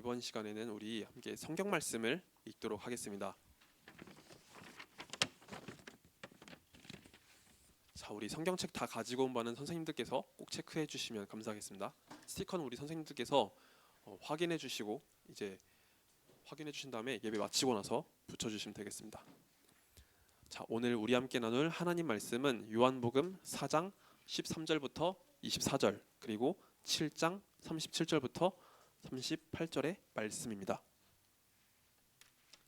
이번 시간에는 우리 함께 성경 말씀을 읽도록 하겠습니다. 자, 우리 성경책 다 가지고 온 바는 선생님들께서 꼭 체크해 주시면 감사하겠습니다. 스티커는 우리 선생님들께서 확인해 주시고 이제 확인해 주신 다음에 예배 마치고 나서 붙여 주시면 되겠습니다. 자, 오늘 우리 함께 나눌 하나님 말씀은 요한복음 4장 13절부터 24절 그리고 7장 37절부터 38절의 말씀입니다.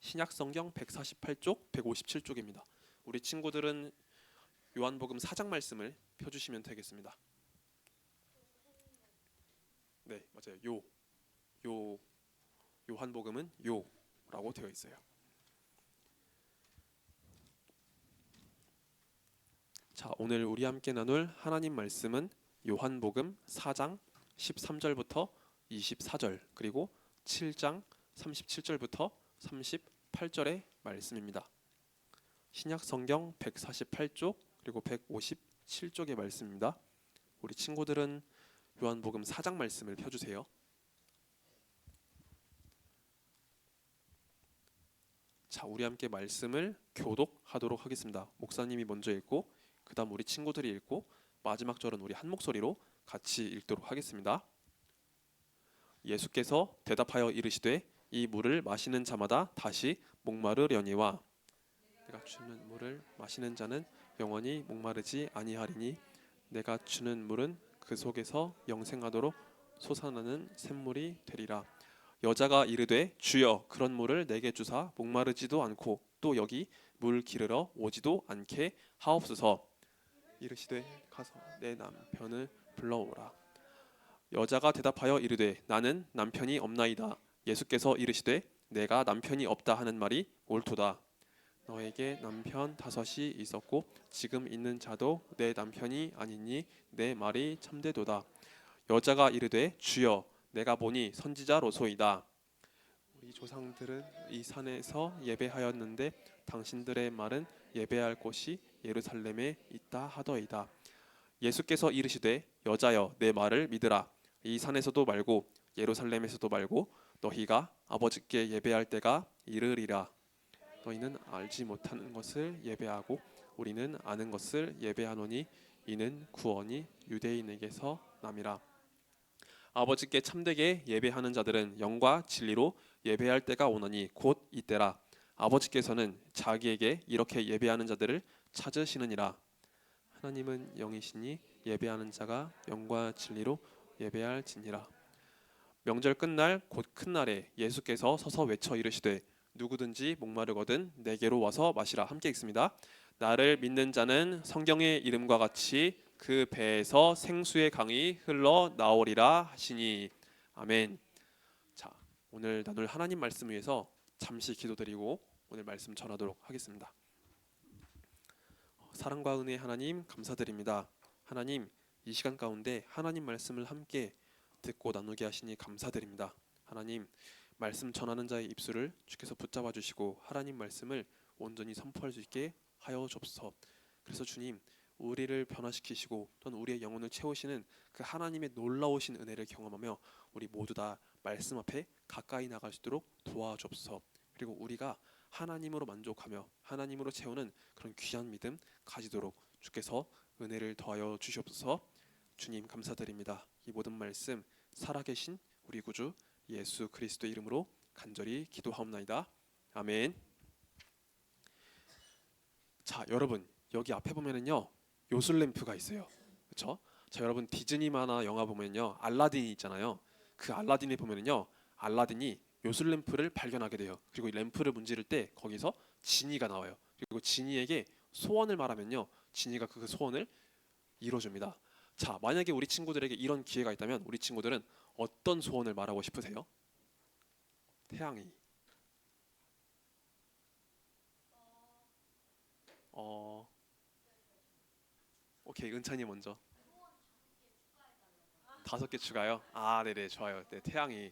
신약 성경 148쪽, 157쪽입니다. 우리 친구들은 요한복음 4장 말씀을 펴주시면 되겠습니다. 네, 맞아요. 요한복음은 요라고 되어 있어요. 자, 오늘 우리 함께 나눌 하나님 말씀은 요한복음 4장 13절부터 24절 그리고 7장 37절부터 38절의 말씀입니다. 신약 성경 148쪽 그리고 157쪽의 말씀입니다. 우리 친구들은 요한복음 4장 말씀을 펴주세요. 자, 우리 함께 말씀을 교독하도록 하겠습니다. 목사님이 먼저 읽고 그 다음 우리 친구들이 읽고 마지막 절은 우리 한 목소리로 같이 읽도록 하겠습니다. 예수께서 대답하여 이르시되 이 물을 마시는 자마다 다시 목마르려니와 내가 주는 물을 마시는 자는 영원히 목마르지 아니하리니 내가 주는 물은 그 속에서 영생하도록 솟아나는 샘물이 되리라. 여자가 이르되 주여 그런 물을 내게 주사 목마르지도 않고 또 여기 물 기르러 오지도 않게 하옵소서. 이르시되 가서 내 남편을 불러오라. 여자가 대답하여 이르되 나는 남편이 없나이다. 예수께서 이르시되 내가 남편이 없다 하는 말이 옳도다. 너에게 남편 5이 있었고 지금 있는 자도 내 남편이 아니니 내 말이 참되도다. 여자가 이르되 주여 내가 보니 선지자로소이다. 우리 조상들은 이 산에서 예배하였는데 당신들의 말은 예배할 곳이 예루살렘에 있다 하더이다. 예수께서 이르시되 여자여 내 말을 믿으라. 이 산에서도 말고 예루살렘에서도 말고 너희가 아버지께 예배할 때가 이르리라. 너희는 알지 못하는 것을 예배하고 우리는 아는 것을 예배하노니 이는 구원이 유대인에게서 남이라. 아버지께 참되게 예배하는 자들은 영과 진리로 예배할 때가 오나니 곧 이때라. 아버지께서는 자기에게 이렇게 예배하는 자들을 찾으시느니라. 하나님은 영이시니 예배하는 자가 영과 진리로 예배할지니라. 명절 끝날 곧 큰 날에 예수께서 서서 외쳐 이르시되 누구든지 목마르거든 내게로 와서 마시라. 함께 읽습니다. 나를 믿는 자는 성경의 이름과 같이 그 배에서 생수의 강이 흘러 나오리라 하시니 아멘. 자, 오늘 나눌 하나님 말씀 위해서 잠시 기도드리고 오늘 말씀 전하도록 하겠습니다. 사랑과 은혜 하나님 감사드립니다. 하나님 이 시간 가운데 하나님 말씀을 함께 듣고 나누게 하시니 감사드립니다. 하나님 말씀 전하는 자의 입술을 주께서 붙잡아 주시고 하나님 말씀을 온전히 선포할 수 있게 하여 주옵소서. 그래서 주님 우리를 변화시키시고 또는 우리의 영혼을 채우시는 그 하나님의 놀라우신 은혜를 경험하며 우리 모두 다 말씀 앞에 가까이 나갈 수 있도록 도와주옵소서. 그리고 우리가 하나님으로 만족하며 하나님으로 채우는 그런 귀한 믿음 가지도록 주께서 은혜를 더하여 주시옵소서. 주님 감사드립니다. 이 모든 말씀 살아계신 우리 구주 예수 그리스도 이름으로 간절히 기도하옵나이다. 아멘. 자, 여러분 여기 앞에 보면은요 요술램프가 있어요. 그렇죠? 자, 여러분 디즈니 만화 영화 보면요 알라딘이 있잖아요. 그 알라딘에 보면은요 알라딘이 요술램프를 발견하게 돼요. 그리고 이 램프를 문지를 때 거기서 지니가 나와요. 그리고 지니에게 소원을 말하면요 지니가 그 소원을 이루어줍니다. 자, 만약에 우리 친구들에게 이런 기회가 있다면 우리 친구들은 어떤 소원을 말하고 싶으세요? 태양이. 오케이, 은찬이 먼저. 5개 추가요? 아, 네네, 좋아요. 네, 태양이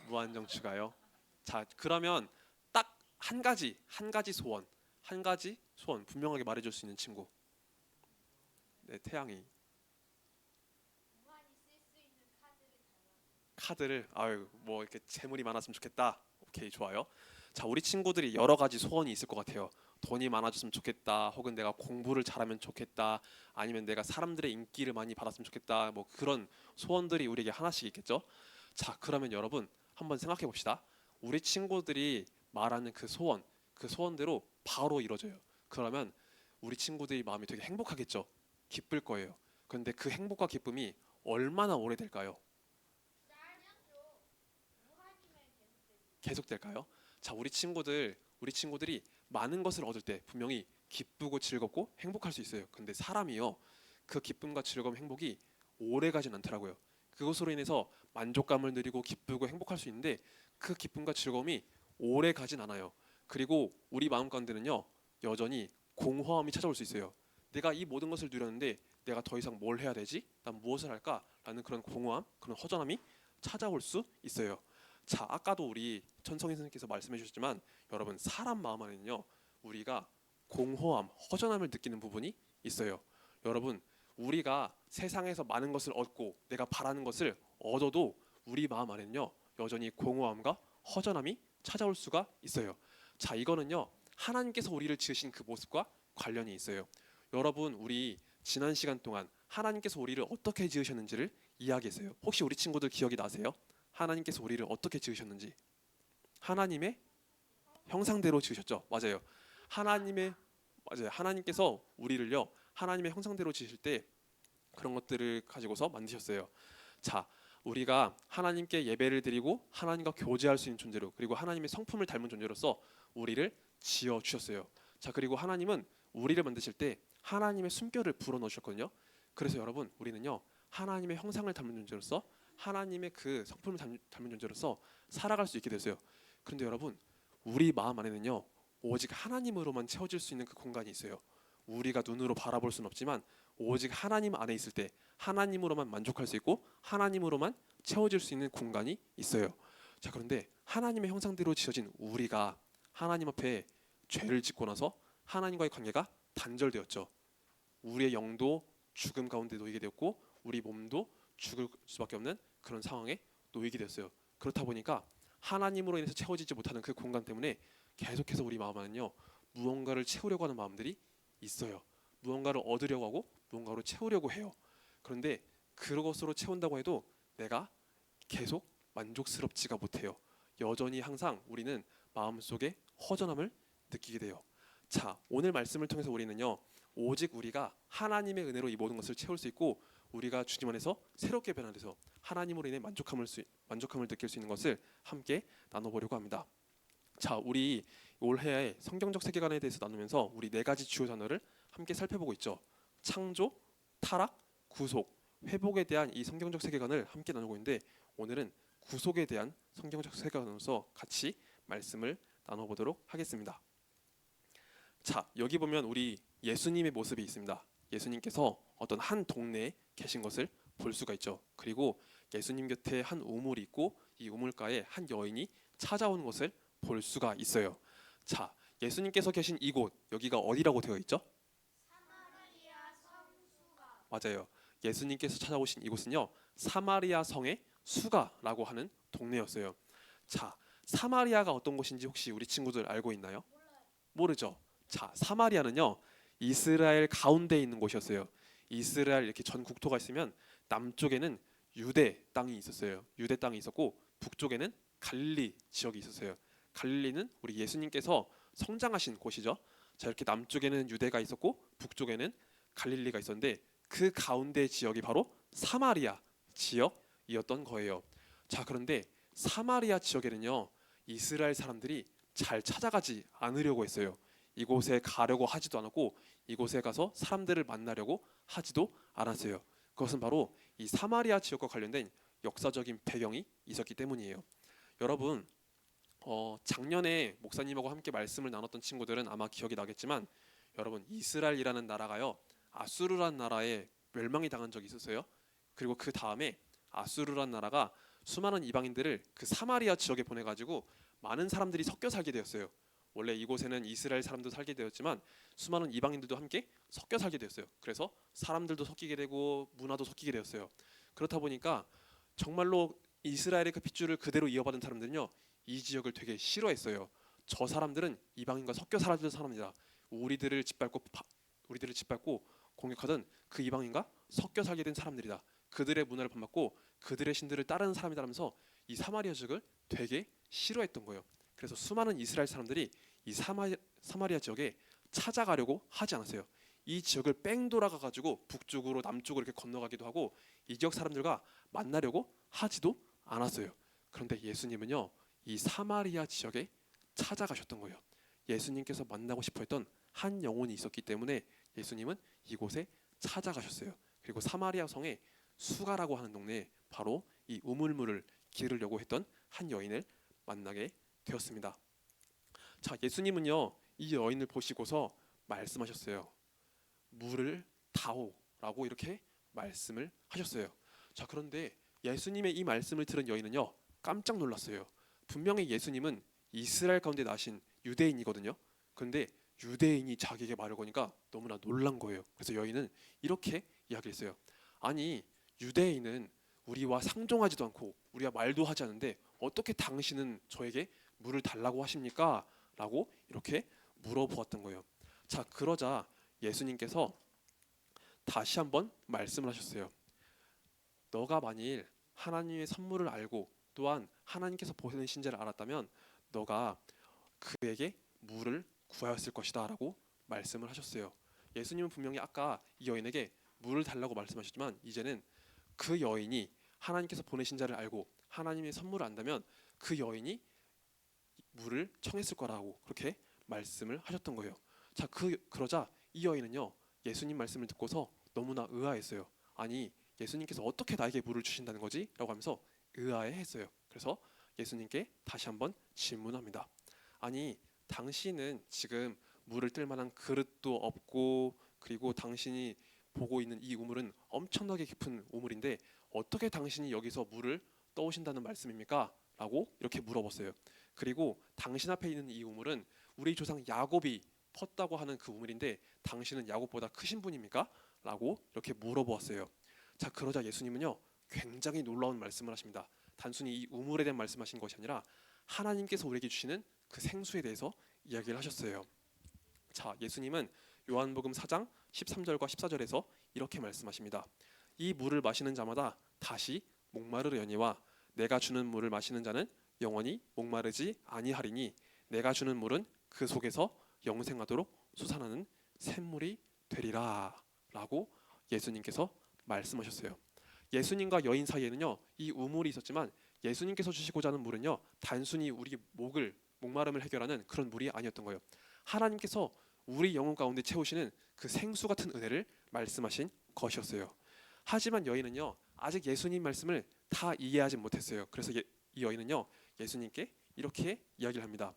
무한정 추가요. 자, 그러면 딱 한 가지 소원, 한 가지 소원 분명하게 말해줄 수 있는 친구. 네, 태양이. 카드를 아유 뭐 이렇게 재물이 많았으면 좋겠다. 오케이 좋아요. 자 우리 친구들이 여러 가지 소원이 있을 것 같아요. 돈이 많아졌으면 좋겠다. 혹은 내가 공부를 잘하면 좋겠다. 아니면 내가 사람들의 인기를 많이 받았으면 좋겠다. 뭐 그런 소원들이 우리에게 하나씩 있겠죠. 자 그러면 여러분 한번 생각해 봅시다. 우리 친구들이 말하는 그 소원, 그 소원대로 바로 이루어져요. 그러면 우리 친구들이 마음이 되게 행복하겠죠. 기쁠 거예요. 그런데 그 행복과 기쁨이 얼마나 오래될까요? 계속될까요? 자, 우리 친구들이 많은 것을 얻을 때 분명히 기쁘고 즐겁고 행복할 수 있어요. 근데 사람이요, 그 기쁨과 즐거움, 행복이 오래 가진 않더라고요. 그것으로 인해서 만족감을 누리고 기쁘고 행복할 수 있는데 그 기쁨과 즐거움이 오래 가진 않아요. 그리고 우리 마음 가운데는요, 여전히 공허함이 찾아올 수 있어요. 내가 이 모든 것을 누렸는데 내가 더 이상 뭘 해야 되지? 난 무엇을 할까? 라는 그런 공허함, 그런 허전함이 찾아올 수 있어요. 자, 아까도 우리 천성희 선생님께서 말씀해 주셨지만 여러분 사람 마음 안에는요 우리가 공허함, 허전함을 느끼는 부분이 있어요. 여러분 우리가 세상에서 많은 것을 얻고 내가 바라는 것을 얻어도 우리 마음 안에는요 여전히 공허함과 허전함이 찾아올 수가 있어요. 자, 이거는요 하나님께서 우리를 지으신 그 모습과 관련이 있어요. 여러분 우리 지난 시간 동안 하나님께서 우리를 어떻게 지으셨는지를 이야기했어요. 혹시 우리 친구들 기억이 나세요? 하나님께서 우리를 어떻게 지으셨는지. 하나님의 형상대로 지으셨죠. 맞아요. 하나님의 맞아요. 하나님께서 우리를요 하나님의 형상대로 지으실 때 그런 것들을 가지고서 만드셨어요. 자, 우리가 하나님께 예배를 드리고 하나님과 교제할 수 있는 존재로, 그리고 하나님의 성품을 닮은 존재로서 우리를 지어 주셨어요. 자, 그리고 하나님은 우리를 만드실 때 하나님의 숨결을 불어 넣으셨거든요. 그래서 여러분 우리는요 하나님의 형상을 닮은 존재로서 하나님의 그 성품을 닮은 존재로서 살아갈 수 있게 됐어요. 그런데 여러분 우리 마음 안에는요 오직 하나님으로만 채워질 수 있는 그 공간이 있어요. 우리가 눈으로 바라볼 수는 없지만 오직 하나님 안에 있을 때 하나님으로만 만족할 수 있고 하나님으로만 채워질 수 있는 공간이 있어요. 자, 그런데 하나님의 형상대로 지어진 우리가 하나님 앞에 죄를 짓고 나서 하나님과의 관계가 단절되었죠. 우리의 영도 죽음 가운데 놓이게 되었고 우리 몸도 죽을 수밖에 없는 그런 상황에 놓이게 되었어요. 그렇다 보니까 하나님으로 인해서 채워지지 못하는 그 공간 때문에 계속해서 우리 마음 안은요 무언가를 채우려고 하는 마음들이 있어요. 무언가를 얻으려고 하고 무언가로 채우려고 해요. 그런데 그것으로 채운다고 해도 내가 계속 만족스럽지가 못해요. 여전히 항상 우리는 마음속에 허전함을 느끼게 돼요. 자, 오늘 말씀을 통해서 우리는요 오직 우리가 하나님의 은혜로 이 모든 것을 채울 수 있고 우리가 주님 안에서 새롭게 변화돼서 하나님으로 인해 만족함을 느낄 수 있는 것을 함께 나눠보려고 합니다. 자, 우리 올해의 성경적 세계관에 대해서 나누면서 우리 네 가지 주요 단어를 함께 살펴보고 있죠. 창조, 타락, 구속, 회복에 대한 이 성경적 세계관을 함께 나누고 있는데 오늘은 구속에 대한 성경적 세계관으로서 같이 말씀을 나눠보도록 하겠습니다. 자, 여기 보면 우리 예수님의 모습이 있습니다. 예수님께서 어떤 한 동네에 계신 것을 볼 수가 있죠. 그리고 예수님 곁에 한 우물이 있고 이 우물가에 한 여인이 찾아오는 것을 볼 수가 있어요. 자, 예수님께서 계신 이곳, 여기가 어디라고 되어 있죠? 맞아요. 예수님께서 찾아오신 이곳은요 사마리아 성의 수가라고 하는 동네였어요. 자, 사마리아가 어떤 곳인지 혹시 우리 친구들 알고 있나요? 모르죠. 자, 사마리아는요 이스라엘 가운데에 있는 곳이었어요. 이스라엘 이렇게 전 국토가 있으면 남쪽에는 유대 땅이 있었어요. 유대 땅이 있었고 북쪽에는 갈릴리 지역이 있었어요. 갈릴리는 우리 예수님께서 성장하신 곳이죠. 자, 이렇게 남쪽에는 유대가 있었고 북쪽에는 갈릴리가 있었는데 그 가운데 지역이 바로 사마리아 지역이었던 거예요. 자, 그런데 사마리아 지역에는요 이스라엘 사람들이 잘 찾아가지 않으려고 했어요. 이곳에 가려고 하지도 않았고 이곳에 가서 사람들을 만나려고 하지도 않았어요. 그것은 바로 이 사마리아 지역과 관련된 역사적인 배경이 있었기 때문이에요. 여러분, 작년에 목사님하고 함께 말씀을 나눴던 친구들은 아마 기억이 나겠지만 여러분 이스라엘이라는 나라가요 아수르란 나라에 멸망이 당한 적이 있었어요. 그리고 그 다음에 아수르란 나라가 수많은 이방인들을 그 사마리아 지역에 보내가지고 많은 사람들이 섞여 살게 되었어요. 원래 이곳에는 이스라엘 사람도 살게 되었지만 수많은 이방인들도 함께 섞여 살게 되었어요. 그래서 사람들도 섞이게 되고 문화도 섞이게 되었어요. 그렇다 보니까 정말로 이스라엘의 그 핏줄을 그대로 이어받은 사람들은요, 이 지역을 되게 싫어했어요. 저 사람들은 이방인과 섞여 살았던 사람이다. 우리들을 짓밟고 공격하던 그 이방인과 섞여 살게 된 사람들이다. 그들의 문화를 본받고 그들의 신들을 따르는 사람이라면서 이 사마리아 지역을 되게 싫어했던 거예요. 그래서 수많은 이스라엘 사람들이 이 사마리아 지역에 찾아가려고 하지 않았어요. 이 지역을 뺑 돌아가 가지고 북쪽으로 남쪽으로 이렇게 건너가기도 하고 이 지역 사람들과 만나려고 하지도 않았어요. 그런데 예수님은요, 이 사마리아 지역에 찾아가셨던 거예요. 예수님께서 만나고 싶어 했던 한 영혼이 있었기 때문에 예수님은 이곳에 찾아가셨어요. 그리고 사마리아 성에 수가라고 하는 동네에 바로 이 우물물을 기르려고 했던 한 여인을 만나게 되었습니다. 자, 예수님은요, 이 여인을 보시고서 말씀하셨어요. 물을 다오라고 이렇게 말씀을 하셨어요. 자, 그런데 예수님의 이 말씀을 들은 여인은요, 깜짝 놀랐어요. 분명히 예수님은 이스라엘 가운데 나신 유대인이거든요. 그런데 유대인이 자기에게 말을 거니까 너무나 놀란 거예요. 그래서 여인은 이렇게 이야기했어요. 아니, 유대인은 우리와 상종하지도 않고 우리와 말도 하지 않는데 어떻게 당신은 저에게 물을 달라고 하십니까? 라고 이렇게 물어보았던 거예요. 자, 그러자 예수님께서 다시 한번 말씀을 하셨어요. 너가 만일 하나님의 선물을 알고 또한 하나님께서 보내신 자를 알았다면 너가 그에게 물을 구하였을 것이다 라고 말씀을 하셨어요. 예수님은 분명히 아까 이 여인에게 물을 달라고 말씀하셨지만 이제는 그 여인이 하나님께서 보내신 자를 알고 하나님의 선물을 안다면 그 여인이 물을 청했을 거라고 그렇게 말씀을 하셨던 거예요. 자, 그러자 이 여인은요, 예수님 말씀을 듣고서 너무나 의아했어요. 아니, 예수님께서 어떻게 나에게 물을 주신다는 거지? 라고 하면서 의아해했어요. 그래서 예수님께 다시 한번 질문합니다. 아니, 당신은 지금 물을 뜰 만한 그릇도 없고 그리고 당신이 보고 있는 이 우물은 엄청나게 깊은 우물인데 어떻게 당신이 여기서 물을 떠오신다는 말씀입니까? 라고 이렇게 물어봤어요. 그리고 당신 앞에 있는 이 우물은 우리 조상 야곱이 펐다고 하는 그 우물인데 당신은 야곱보다 크신 분입니까? 라고 이렇게 물어보았어요. 자, 그러자 예수님은요, 굉장히 놀라운 말씀을 하십니다. 단순히 이 우물에 대한 말씀하신 것이 아니라 하나님께서 우리에게 주시는 그 생수에 대해서 이야기를 하셨어요. 자, 예수님은 요한복음 4장 13절과 14절에서 이렇게 말씀하십니다. 이 물을 마시는 자마다 다시 목마르려니와 내가 주는 물을 마시는 자는 영원히 목마르지 아니하리니 내가 주는 물은 그 속에서 영생하도록 솟아나는 샘물이 되리라 라고 예수님께서 말씀하셨어요. 예수님과 여인 사이에는요, 이 우물이 있었지만 예수님께서 주시고자 하는 물은요, 단순히 우리 목마름을 해결하는 그런 물이 아니었던 거예요. 하나님께서 우리 영혼 가운데 채우시는 그 생수 같은 은혜를 말씀하신 것이었어요. 하지만 여인은요, 아직 예수님 말씀을 다 이해하지 못했어요. 그래서 이 여인은요, 예수님께 이렇게 이야기를 합니다.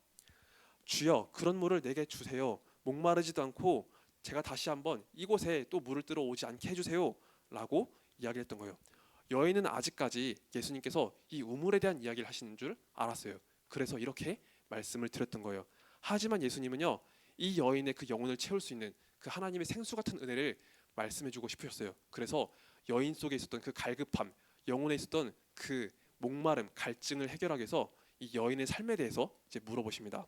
주여, 그런 물을 내게 주세요. 목마르지도 않고 제가 다시 한번 이곳에 또 물을 뜨러 오지 않게 해주세요 라고 이야기를 했던 거예요. 여인은 아직까지 예수님께서 이 우물에 대한 이야기를 하시는 줄 알았어요. 그래서 이렇게 말씀을 드렸던 거예요. 하지만 예수님은요, 이 여인의 그 영혼을 채울 수 있는 그 하나님의 생수 같은 은혜를 말씀해주고 싶으셨어요. 그래서 여인 속에 있었던 그 갈급함, 영혼에 있었던 그 목마름, 갈증을 해결하기 위해서 이 여인의 삶에 대해서 이제 물어보십니다.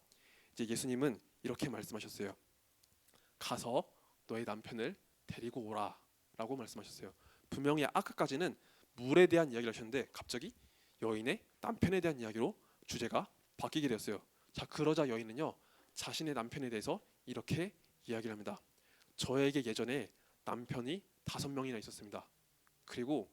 이제 예수님은 이렇게 말씀하셨어요. 가서 너의 남편을 데리고 오라라고 말씀하셨어요. 분명히 아까까지는 물에 대한 이야기를 하셨는데 갑자기 여인의 남편에 대한 이야기로 주제가 바뀌게 되었어요. 자, 그러자 여인은요, 자신의 남편에 대해서 이렇게 이야기를 합니다. 저에게 예전에 남편이 5명이나 있었습니다. 그리고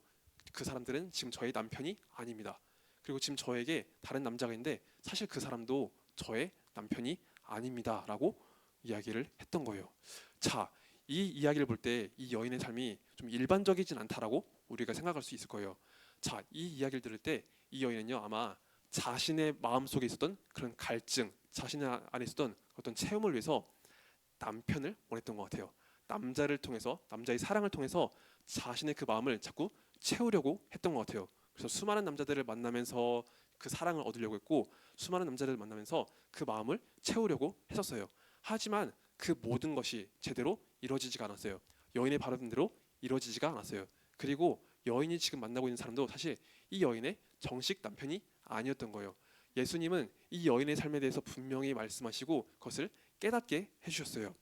그 사람들은 지금 저의 남편이 아닙니다. 그리고 지금 저에게 다른 남자가 있는데 사실 그 사람도 저의 남편이 아닙니다 라고 이야기를 했던 거예요. 자, 이 이야기를 볼 때 이 여인의 삶이 좀 일반적이진 않다라고 우리가 생각할 수 있을 거예요. 자, 이 이야기를 들을 때 이 여인은요, 아마 자신의 마음속에 있었던 그런 갈증, 자신의 안에 있었던 어떤 체험을 위해서 남편을 원했던 것 같아요. 남자를 통해서, 남자의 사랑을 통해서 자신의 그 마음을 자꾸 채우려고 했던 것 같아요. 그래서 수많은 남자들을 만나면서 그 사랑을 얻으려고 했고 수많은 남자들을 만나면서 그 마음을 채우려고 했었어요. 하지만 그 모든 것이 제대로 이루어지지가 않았어요. 여인의 바람대로 이루어지지가 않았어요. 그리고 여인이 지금 만나고 있는 사람도 사실 이 여인의 정식 남편이 아니었던 거예요. 예수님은 이 여인의 삶에 대해서 분명히 말씀하시고 그것을 깨닫게 해주셨어요.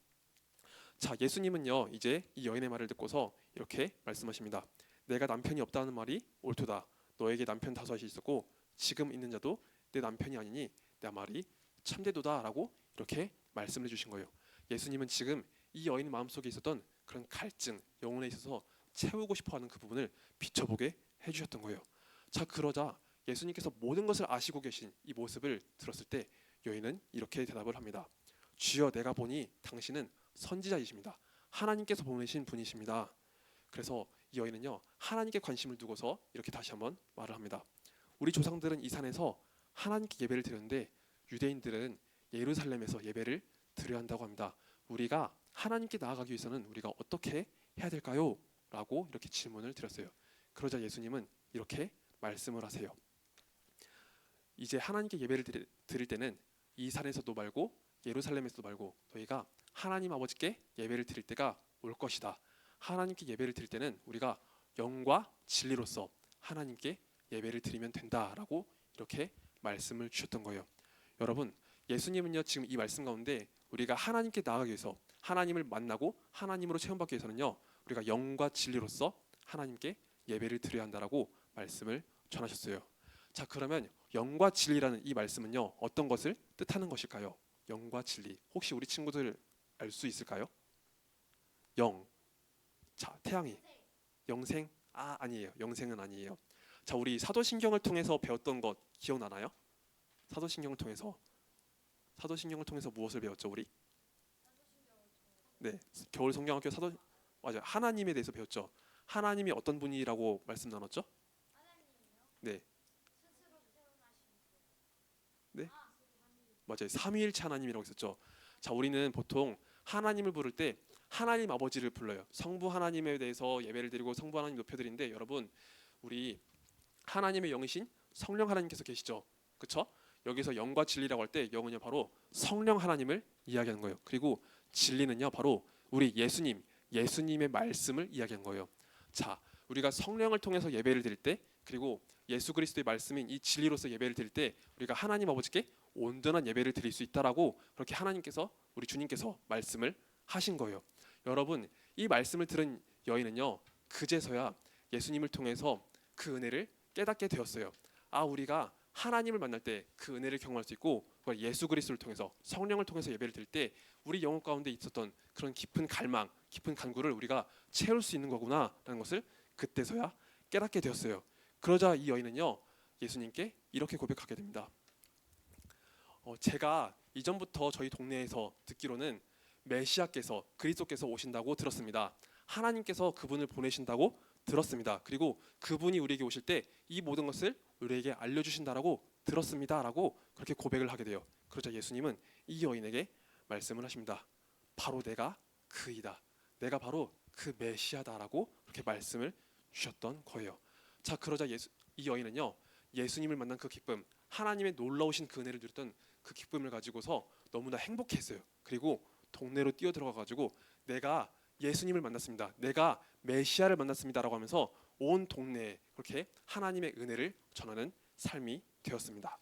자, 예수님은요 이제 이 여인의 말을 듣고서 이렇게 말씀하십니다. 내가 남편이 없다는 말이 옳도다. 너에게 남편 다섯이 있었고 지금 있는 자도 내 남편이 아니니 내 말이 참되도다라고 이렇게 말씀을 해주신 거예요. 예수님은 지금 이 여인 마음속에 있었던 그런 갈증, 영혼에 있어서 채우고 싶어하는 그 부분을 비춰보게 해주셨던 거예요. 자, 그러자 예수님께서 모든 것을 아시고 계신 이 모습을 들었을 때 여인은 이렇게 대답을 합니다. 주여, 내가 보니 당신은 선지자이십니다. 하나님께서 보내신 분이십니다. 그래서 이 여인은요 하나님께 관심을 두고서 이렇게 다시 한번 말을 합니다. 우리 조상들은 이 산에서 하나님께 예배를 드렸는데 유대인들은 예루살렘에서 예배를 드려야 한다고 합니다. 우리가 하나님께 나아가기 위해서는 우리가 어떻게 해야 될까요? 라고 이렇게 질문을 드렸어요. 그러자 예수님은 이렇게 말씀을 하세요. 이제 하나님께 예배를 드릴 때는 이 산에서도 말고 예루살렘에서도 말고 너희가 하나님 아버지께 예배를 드릴 때가 올 것이다. 하나님께 예배를 드릴 때는 우리가 영과 진리로서 하나님께 예배를 드리면 된다라고 이렇게 말씀을 주셨던 거예요. 여러분, 예수님은요 지금 이 말씀 가운데 우리가 하나님께 나아가기 위해서 하나님을 만나고 하나님으로 체험받기 위해서는요 우리가 영과 진리로서 하나님께 예배를 드려야 한다라고 말씀을 전하셨어요. 자, 그러면 영과 진리라는 이 말씀은요 어떤 것을 뜻하는 것일까요? 영과 진리, 혹시 우리 친구들 알 수 있을까요? 영, 자, 태양이 영생? 아니에요. 영생은 아니에요. 자, 우리 사도신경을 통해서 배웠던 것 기억나나요? 사도신경을 통해서 무엇을 배웠죠, 우리? 네, 겨울 성경학교 맞아요. 하나님에 대해서 배웠죠. 하나님이 어떤 분이라고 말씀 나눴죠? 네, 네, 맞아요. 삼위일체 하나님이라고 했었죠. 자, 우리는 보통 하나님을 부를 때 하나님 아버지를 불러요. 성부 하나님에 대해서 예배를 드리고 성부 하나님 높여드리는데 여러분, 우리 하나님의 영이신 성령 하나님께서 계시죠. 그렇죠? 여기서 영과 진리라고 할 때 영은요 바로 성령 하나님을 이야기하는 거예요. 그리고 진리는요 바로 우리 예수님의 말씀을 이야기한 거예요. 자, 우리가 성령을 통해서 예배를 드릴 때 그리고 예수 그리스도의 말씀인 이 진리로서 예배를 드릴 때 우리가 하나님 아버지께 온전한 예배를 드릴 수 있다라고 그렇게 하나님께서 우리 주님께서 말씀을 하신 거예요. 여러분, 이 말씀을 들은 여인은요 그제서야 예수님을 통해서 그 은혜를 깨닫게 되었어요. 우리가 하나님을 만날 때 그 은혜를 경험할 수 있고 예수 그리스도를 통해서 성령을 통해서 예배를 드릴 때 우리 영혼 가운데 있었던 그런 깊은 갈망, 깊은 간구를 우리가 채울 수 있는 거구나라는 것을 그때서야 깨닫게 되었어요. 그러자 이 여인은요 예수님께 이렇게 고백하게 됩니다. 제가 이전부터 저희 동네에서 듣기로는 메시아께서 그리스도께서 오신다고 들었습니다. 하나님께서 그분을 보내신다고 들었습니다. 그리고 그분이 우리에게 오실 때 이 모든 것을 우리에게 알려주신다라고 들었습니다라고 그렇게 고백을 하게 돼요. 그러자 예수님은 이 여인에게 말씀을 하십니다. 바로 내가 그이다. 내가 바로 그 메시아다라고 그렇게 말씀을 주셨던 거예요. 자, 그러자 이 여인은요 예수님을 만난 그 기쁨, 하나님의 놀라우신 그 은혜를 누렸던 그 기쁨을 가지고서 너무나 행복했어요. 그리고 동네로 뛰어들어가가지고 내가 예수님을 만났습니다. 내가 메시아를 만났습니다라고 하면서 온 동네에 그렇게 하나님의 은혜를 전하는 삶이 되었습니다.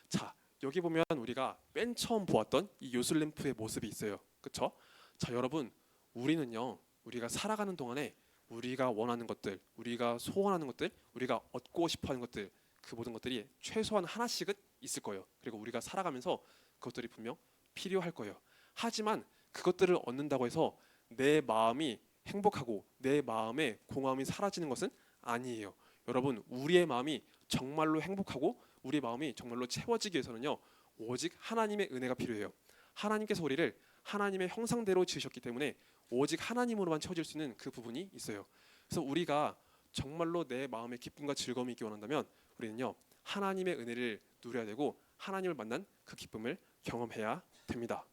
자, 여기 보면 우리가 맨 처음 보았던 이 요술램프의 모습이 있어요. 그렇죠? 자, 여러분, 우리는요 우리가 살아가는 동안에 우리가 원하는 것들, 우리가 소원하는 것들, 우리가 얻고 싶어하는 것들, 그 모든 것들이 최소한 하나씩은 있을 거예요. 그리고 우리가 살아가면서 그것들이 분명 필요할 거예요. 하지만 그것들을 얻는다고 해서 내 마음이 행복하고 내 마음의 공허함이 사라지는 것은 아니에요. 여러분, 우리의 마음이 정말로 행복하고 우리의 마음이 정말로 채워지기 위해서는요 오직 하나님의 은혜가 필요해요. 하나님께서 우리를 하나님의 형상대로 지으셨기 때문에 오직 하나님으로만 채워질 수 있는 그 부분이 있어요. 그래서 우리가 정말로 내 마음의 기쁨과 즐거움이 있기 원한다면 우리는요 하나님의 은혜를 누려야 되고 하나님을 만난 그 기쁨을 경험해야 됩니다.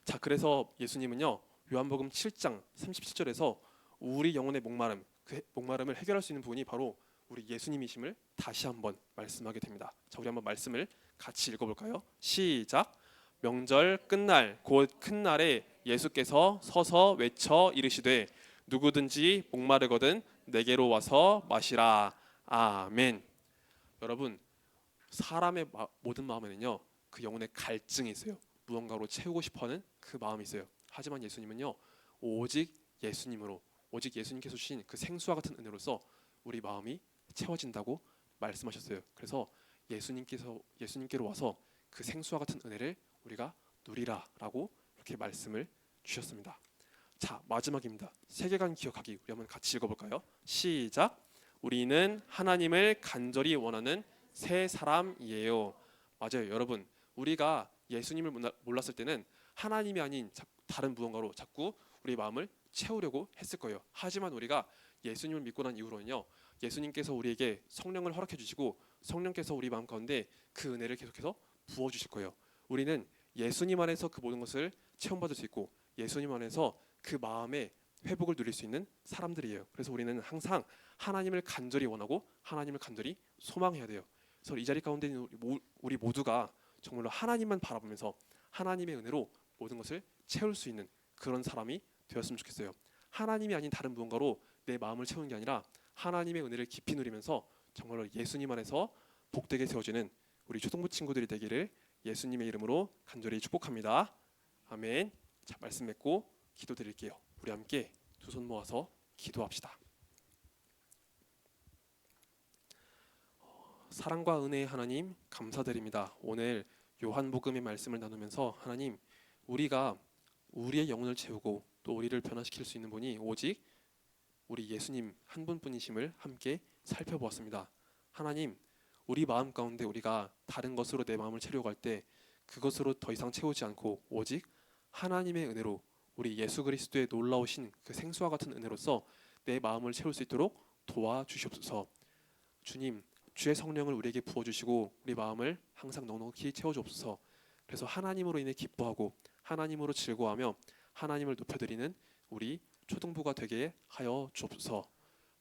자, 그래서 예수님은요 요한복음 7장 37절에서 우리 영혼의 목마름, 그 목마름을 해결할 수 있는 부분이 바로 우리 예수님이심을 다시 한번 말씀하게 됩니다. 자, 우리 한번 말씀을 같이 읽어볼까요? 시작. 명절 끝날 곧 큰 날에 예수께서 서서 외쳐 이르시되 누구든지 목마르거든 내게로 와서 마시라. 아멘. 여러분, 사람의 모든 마음에는요, 그 영혼의 갈증이 있어요. 무언가로 채우고 싶어하는 그 마음이 있어요. 하지만 예수님은요, 오직 예수님으로, 오직 예수님께서 주신 그 생수와 같은 은혜로서 우리 마음이 채워진다고 말씀하셨어요. 그래서 예수님께로 와서 그 생수와 같은 은혜를 우리가 누리라라고 이렇게 말씀을 주셨습니다. 자, 마지막입니다. 세계관 기억하기. 우리 한번 같이 읽어볼까요? 시작. 우리는 하나님을 간절히 원하는 새 사람이에요. 맞아요, 여러분. 우리가 예수님을 몰랐을 때는 하나님이 아닌 다른 무언가로 자꾸 우리 마음을 채우려고 했을 거예요. 하지만 우리가 예수님을 믿고 난 이후로는요, 예수님께서 우리에게 성령을 허락해 주시고 성령께서 우리 마음 가운데 그 은혜를 계속해서 부어 주실 거예요. 우리는 예수님 안에서 그 모든 것을 체험받을 수 있고 예수님 안에서 그 마음의 회복을 누릴 수 있는 사람들이에요. 그래서 우리는 항상 하나님을 간절히 원하고 하나님을 간절히 소망해야 돼요. 그래서 이 자리 가운데 있는 우리 모두가 정말로 하나님만 바라보면서 하나님의 은혜로 모든 것을 채울 수 있는 그런 사람이 되었으면 좋겠어요. 하나님이 아닌 다른 무언가로 내 마음을 채우는 게 아니라 하나님의 은혜를 깊이 누리면서 정말로 예수님 안에서 복되게 세워지는 우리 초등부 친구들이 되기를 예수님의 이름으로 간절히 축복합니다. 아멘. 자, 말씀 맺고 기도드릴게요. 우리 함께 두 손 모아서 기도합시다. 사랑과 은혜의 하나님 감사드립니다. 오늘 요한복음의 말씀을 나누면서 하나님, 우리가 우리의 영혼을 채우고 또 우리를 변화시킬 수 있는 분이 오직 우리 예수님 한 분뿐이심을 함께 살펴보았습니다. 하나님, 우리 마음 가운데 우리가 다른 것으로 내 마음을 채우려고 할 때 그것으로 더 이상 채우지 않고 오직 하나님의 은혜로 우리 예수 그리스도의 놀라우신 그 생수와 같은 은혜로서 내 마음을 채울 수 있도록 도와주시옵소서. 주님, 주의 성령을 우리에게 부어주시고 우리 마음을 항상 넉넉히 채워주옵소서. 그래서 하나님으로 인해 기뻐하고 하나님으로 즐거워하며 하나님을 높여드리는 우리 초등부가 되게 하여 주옵소서.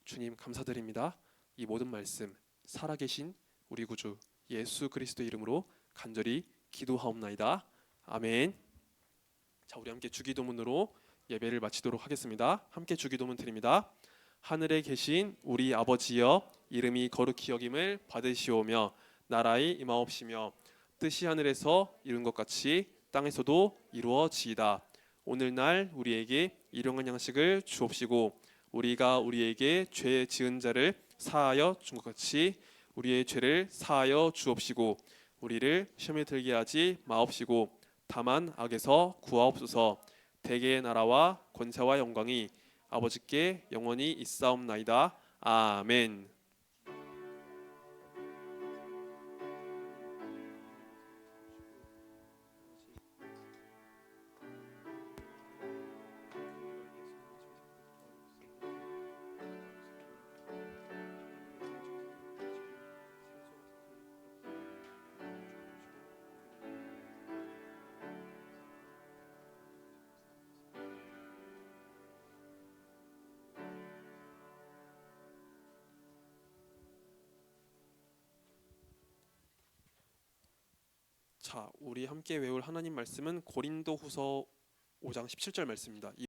주님 감사드립니다. 이 모든 말씀 살아계신 우리 구주 예수 그리스도의 이름으로 간절히 기도하옵나이다. 아멘. 자, 우리 함께 주기도문으로 예배를 마치도록 하겠습니다. 함께 주기도문 드립니다. 하늘에 계신 우리 아버지여, 이름이 거룩히 여김을 받으시오며 나라의 임하옵시며 뜻이 하늘에서 이룬 것 같이 땅에서도 이루어지이다. 오늘날 우리에게 일용할 양식을 주옵시고 우리가 우리에게 죄 지은 자를 사하여 준 것 같이 우리의 죄를 사하여 주옵시고 우리를 시험에 들게 하지 마옵시고 다만 악에서 구하옵소서. 대개의 나라와 권세와 영광이 아버지께 영원히 있사옵나이다. 아멘. 자, 우리 함께 외울 하나님 말씀은 고린도후서 5장 17절 말씀입니다.